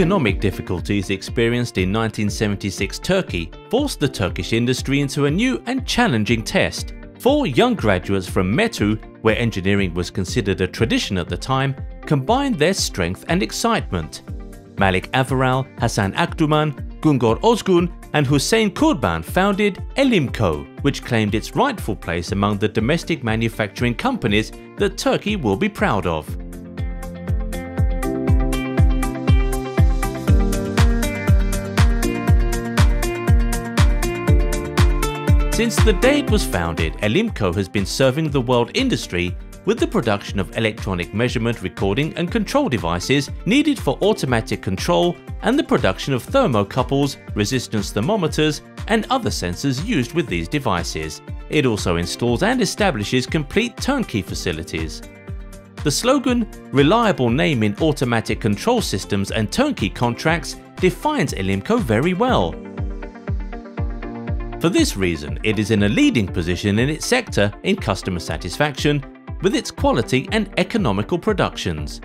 economic difficulties experienced in 1976 Turkey forced the Turkish industry into a new and challenging test. 4 young graduates from METU, where engineering was considered a tradition at the time, combined their strength and excitement. Malik Avaral, Hasan Akduman, Gungor Ozgun and Hussein Kurban founded Elimko, which claimed its rightful place among the domestic manufacturing companies that Turkey will be proud of. Since the day it was founded, Elimko has been serving the world industry with the production of electronic measurement, recording and control devices needed for automatic control and the production of thermocouples, resistance thermometers and other sensors used with these devices. It also installs and establishes complete turnkey facilities. The slogan, "Reliable name in automatic control systems and turnkey contracts," defines Elimko very well. For this reason, it is in a leading position in its sector in customer satisfaction with its quality and economical productions.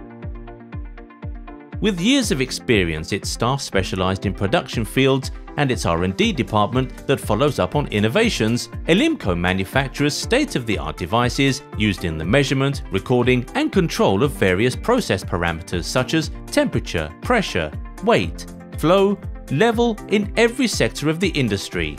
With years of experience, its staff specialized in production fields and its R&D department that follows up on innovations, Elimko manufactures state-of-the-art devices used in the measurement, recording and control of various process parameters such as temperature, pressure, weight, flow, level in every sector of the industry.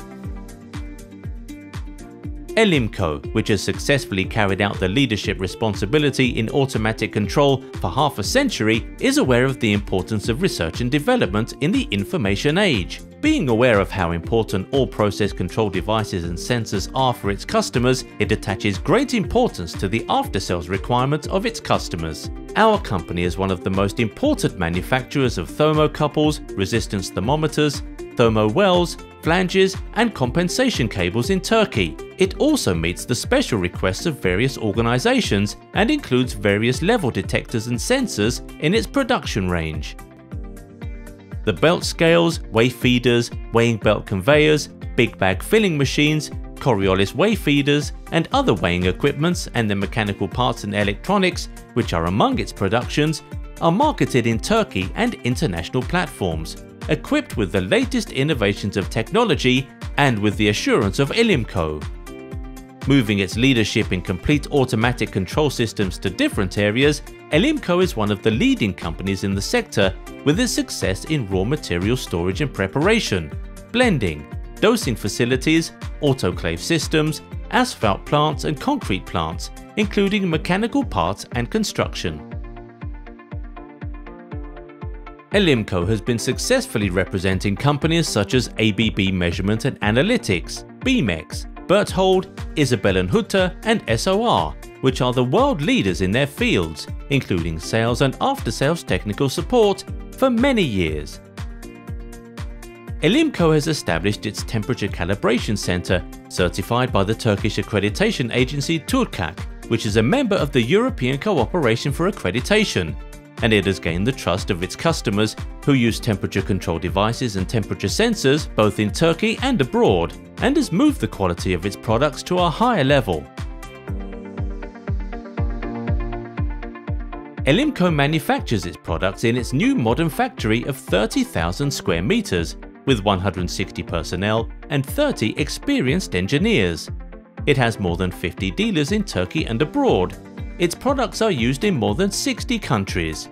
Elimko, which has successfully carried out the leadership responsibility in automatic control for half a century, is aware of the importance of research and development in the information age. Being aware of how important all process control devices and sensors are for its customers, it attaches great importance to the after-sales requirements of its customers. Our company is one of the most important manufacturers of thermocouples, resistance thermometers, thermo wells, flanges and compensation cables in Turkey. It also meets the special requests of various organizations and includes various level detectors and sensors in its production range. The belt scales, weigh feeders, weighing belt conveyors, big bag filling machines, Coriolis weigh feeders and other weighing equipments and the mechanical parts and electronics, which are among its productions, are marketed in Turkey and international platforms, equipped with the latest innovations of technology and with the assurance of Elimko. Moving its leadership in complete automatic control systems to different areas, Elimko is one of the leading companies in the sector with its success in raw material storage and preparation, blending, dosing facilities, autoclave systems, asphalt plants and concrete plants, including mechanical parts and construction. Elimko has been successfully representing companies such as ABB Measurement and Analytics, BMEX, Berthold, Isabel & Hutter and SOR, which are the world leaders in their fields, including sales and after-sales technical support, for many years. Elimko has established its temperature calibration center, certified by the Turkish accreditation agency TÜRKAK, which is a member of the European Cooperation for Accreditation, and it has gained the trust of its customers who use temperature control devices and temperature sensors both in Turkey and abroad, and has moved the quality of its products to a higher level. Elimko manufactures its products in its new modern factory of 30,000 square meters with 160 personnel and 30 experienced engineers. It has more than 50 dealers in Turkey and abroad. Its products are used in more than 60 countries.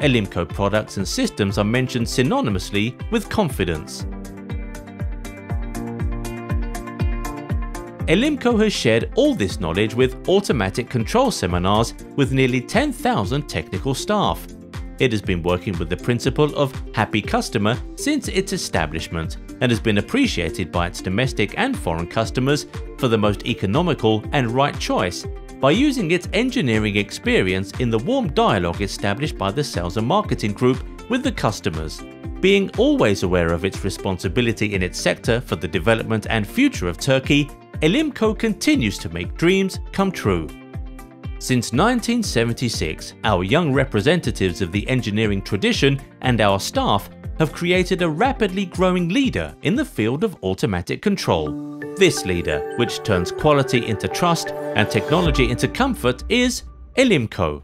Elimko products and systems are mentioned synonymously with confidence. Elimko has shared all this knowledge with automatic control seminars with nearly 10,000 technical staff. It has been working with the principle of happy customer since its establishment and has been appreciated by its domestic and foreign customers for the most economical and right choice, by using its engineering experience in the warm dialogue established by the sales and marketing group with the customers. Being always aware of its responsibility in its sector for the development and future of Turkey, Elimko continues to make dreams come true. Since 1976, our young representatives of the engineering tradition and our staff have created a rapidly growing leader in the field of automatic control. This leader, which turns quality into trust and technology into comfort, is Elimko.